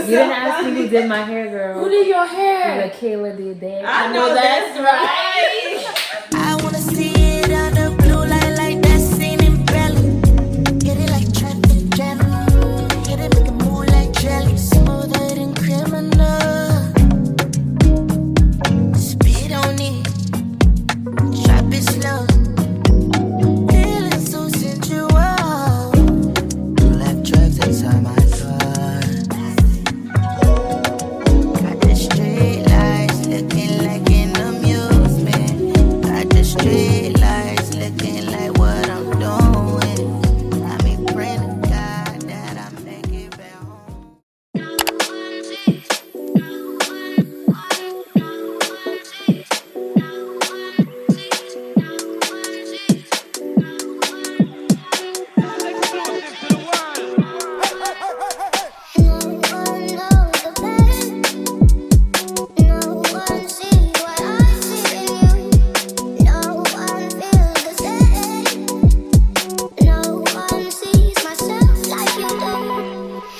didn't ask me who did my hair, girl. Who did your hair? Like Kayla did that. I know that's right. I wanna see it under blue light like that scene in Beverly. Get it like traffic jam. Hit it, make it move like jelly. Smoother than criminal. Speed on it. Drop it slow. Feeling so sensual. Left drugs inside my car. Got the street lights looking like an amusement. Got the street lights looking like what I'm doing. Got me praying to God that I make it back home.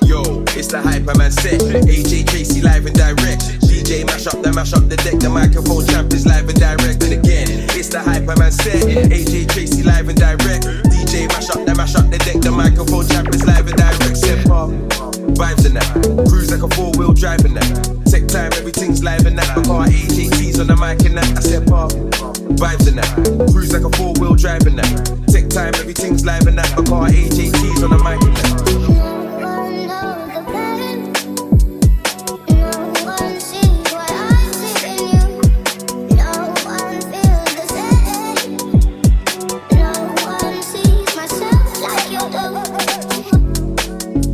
Yo, it's the Hyperman set. AJ Tracy live and direct. DJ mash up the deck. The microphone champ is live and direct. And again, it's the Hyperman set. AJ Tracy live and direct. DJ mash up the deck. The microphone champ is live and direct. Sephora, vibes in that. Cruise like a 4-wheel driving that. Tech time, everything's live and that. My car AJT's on the mic and that. I said pop, vibes in that. Cruise like a 4-wheel driving that. Tech time, everything's live and that. My car AJT's on the mic and that.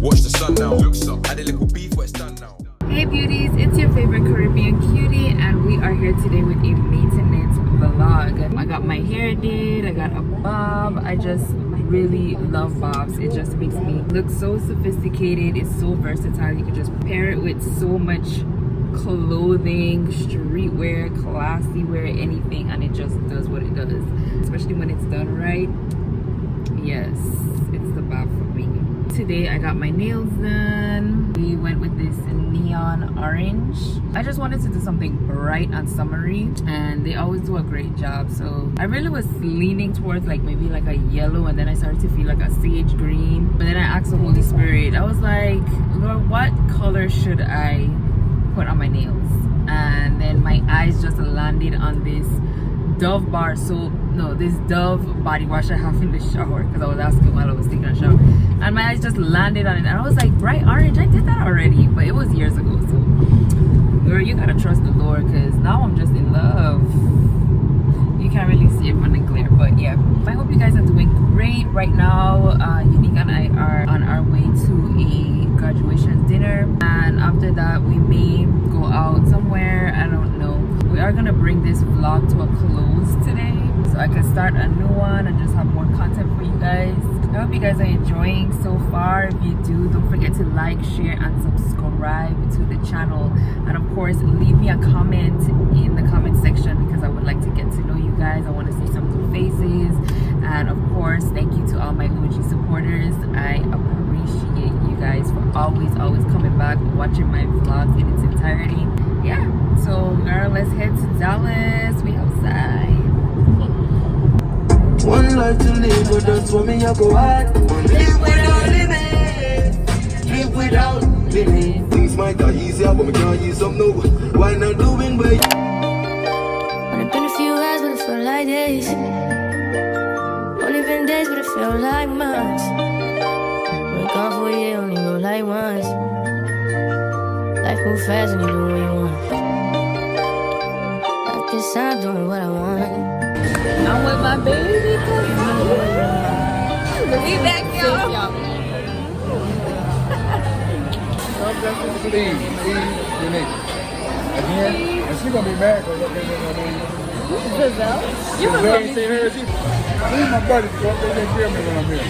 Watch the sun now. Looks up. Had a little beef, but it's done now. Hey beauties, it's your favorite Caribbean cutie and we are here today with a maintenance vlog. I got my hair did, I got a bob. I just really love bobs. It just makes me look so sophisticated. It's so versatile. You can just pair it with so much clothing, streetwear, classy wear, anything, and it just does what it does. Especially when it's done right. Yes, it's the bob for me. Today I got my nails done. We went with this neon orange. I just wanted to do something bright and summery and they always do a great job. So I really was leaning towards like maybe like a yellow, and then I started to feel like a sage green. But then I asked the Holy Spirit, I was like, Lord, what color should I put on my nails? And then my eyes just landed on this Dove bar soap, no, this Dove body wash I have in the shower, because I was asking while I was taking a shower, and my eyes just landed on it and I was like, bright orange, I did that already, but it was years ago. So girl, you gotta trust the Lord, because now I'm just in love. You can't really see it from the glare, but yeah, I hope you guys are doing great. Right now Unique and I are on our way to a graduation dinner, and after that we may go out somewhere. I don't know. We are gonna bring this vlog to a close today so I can start a new one and just have more content for you guys. I hope you guys are enjoying so far. If you do, don't forget to like, share and subscribe to the channel, and of course leave me a comment in the comment section, because I would like to get to know you guys. I want to see some new faces, and of course thank you to all my OG supporters. I appreciate you guys for always coming back, watching my vlogs in its entirety. Yeah, so girl, let's head to Dallas. We outside. One life to live, but that's what me I go at. Live without limit, live without limit. Things might get easier, but me can't use them no. Why not doing way? Only been a few hours, but it felt like days. Only been days, but it felt like months. Been gone for a year, only know like once. Life move fast and you do what you want. I guess I'm doing what I want. I'm with my baby cousin. We back, y'all. Steve, Unique. Again, and she gonna be mad because I'm Giselle? You You ain't seen her, she's my buddy, so they take care of me when I'm here.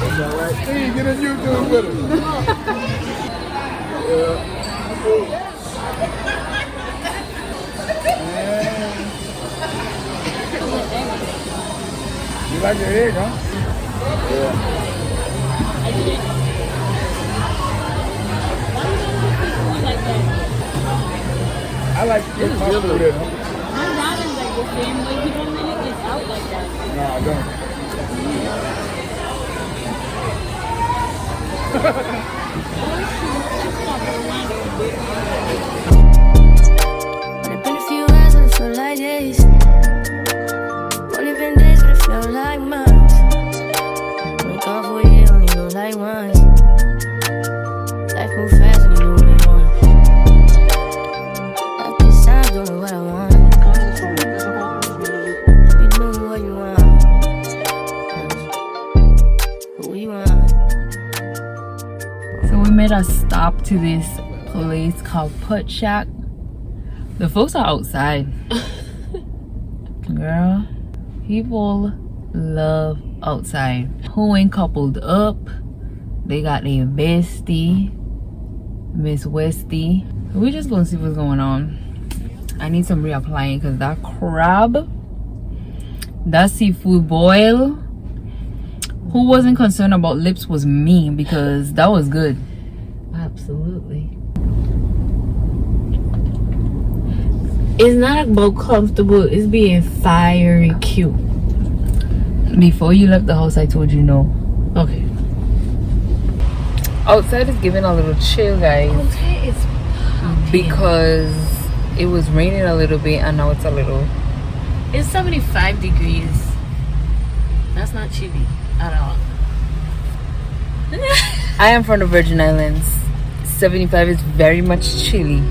That's all right. Steve, get in YouTube with us. You like your egg, huh? Yeah. I like This is my good. food at home. My dad is like the same way. He don't really get out like that. No, I don't. It's been a few hours, but it feel like days. Only been days, but it feel like months. We're gone for a year, only go like once. Life move fast when you do what you want. At this time, doing what I want. You doing what you want. Who you want. So we made a stop to this place called Put Shack. The folks are outside. Girl, people love outside. Who ain't coupled up? They got their bestie, Miss Westy. We just gonna see what's going on. I need some reapplying because that crab, that seafood boil, who wasn't concerned about lips was me, because that was good. Absolutely. It's not about comfortable. It's being fiery cute. Before you left the house, I told you no. Okay. Outside is giving a little chill, guys, Okay, it's because it was raining a little bit and now it's a little. It's 75 degrees. That's not chilly at all. I am from the Virgin Islands. 75 is very much chilly.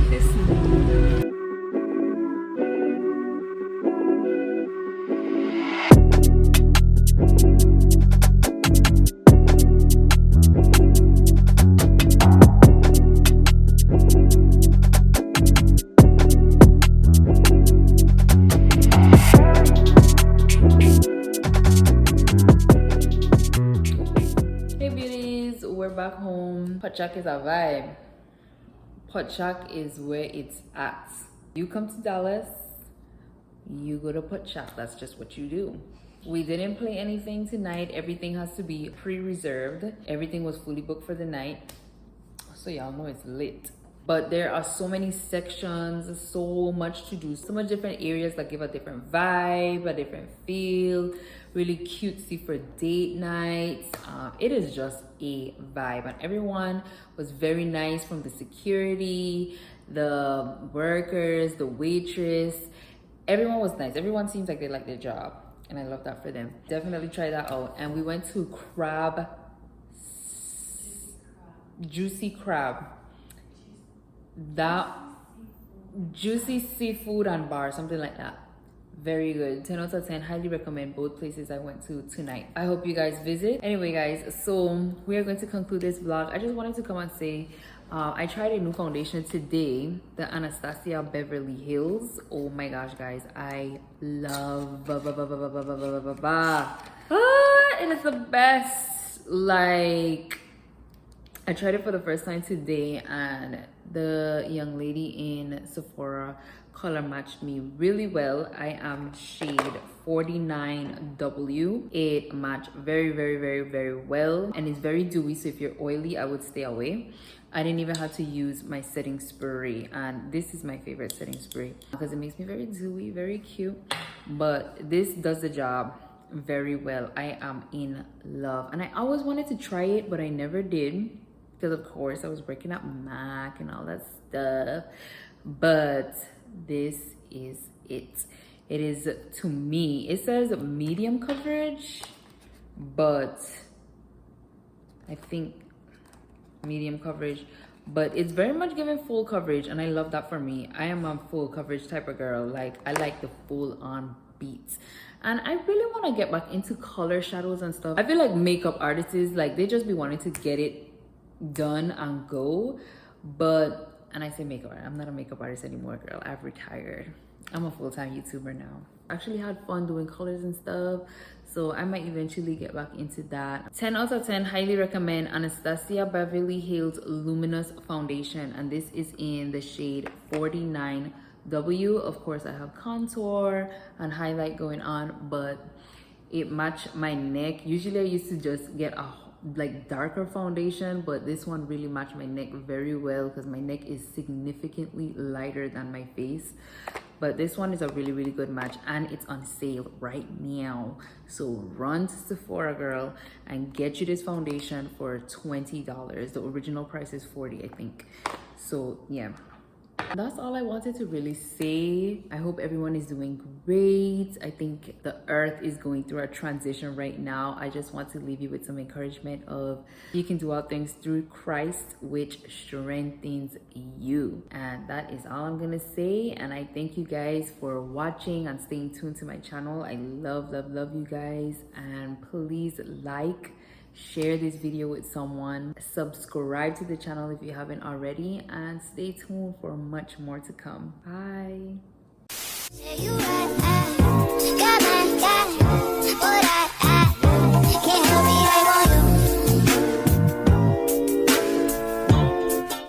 Hey beauties, we're back home. Pachak is a vibe. Pachak is where it's at. You come to Dallas, you go to Pachak. That's just what you do. We didn't play anything tonight. Everything has to be pre-reserved. Everything was fully booked for the night. So y'all know it's lit. But there are so many sections, so much to do, so much different areas that give a different vibe, a different feel. Really cutesy for date nights. It is just a vibe, and everyone was very nice, from the security, the workers, the waitress. Everyone was nice. Everyone seems like they like their job, and I love that for them. Definitely try that out. And we went to Juicy Crab. That Juicy Seafood and Bar, something like that. Very good. 10 out of 10. Highly recommend both places I went to tonight. I hope you guys visit. Anyway guys, so we are going to conclude this vlog. I just wanted to come and say I tried a new foundation today, the Anastasia Beverly Hills. Oh my gosh guys, I love it is the best. Like, I tried it for the first time today, and the young lady in Sephora color matched me really well. I am shade 49W. It matched very well, and it's very dewy, so if you're oily, I would stay away. I didn't even have to use my setting spray, and this is my favorite setting spray because it makes me very dewy, very cute. But this does the job very well. I am in love, and I always wanted to try it, but I never did, because of course I was working at MAC and all that stuff. But this is it. It is, to me, it says medium coverage, but I think medium coverage, but it's very much giving full coverage, and I love that for me. I am a full coverage type of girl. Like, I like the full on beats, and I really want to get back into color shadows and stuff. I feel like makeup artists, like, they just be wanting to get it done and go. But, and I say makeup, I'm not a makeup artist anymore, girl. I've retired. I'm a full-time YouTuber now. Actually had fun doing colors and stuff, so I might eventually get back into that. 10 out of 10. Highly recommend Anastasia Beverly Hills Luminous Foundation, and this is in the shade 49W. Of course, I have contour and highlight going on, but it matched my neck. Usually I used to just get a like darker foundation, but this one really matched my neck very well because my neck is significantly lighter than my face. But this one is a really good match, and it's on sale right now. So run to Sephora, girl, and get you this foundation for $20. The original price is $40, I think. So yeah, that's all I wanted to really say. I hope everyone is doing great. I think the earth is going through a transition right now. I just want to leave you with some encouragement of you can do all things through Christ, which strengthens you. And that is all I'm gonna say. And I thank you guys for watching and staying tuned to my channel. I love you guys. And please like, share this video with someone, subscribe to the channel if you haven't already, and stay tuned for much more to come. Bye.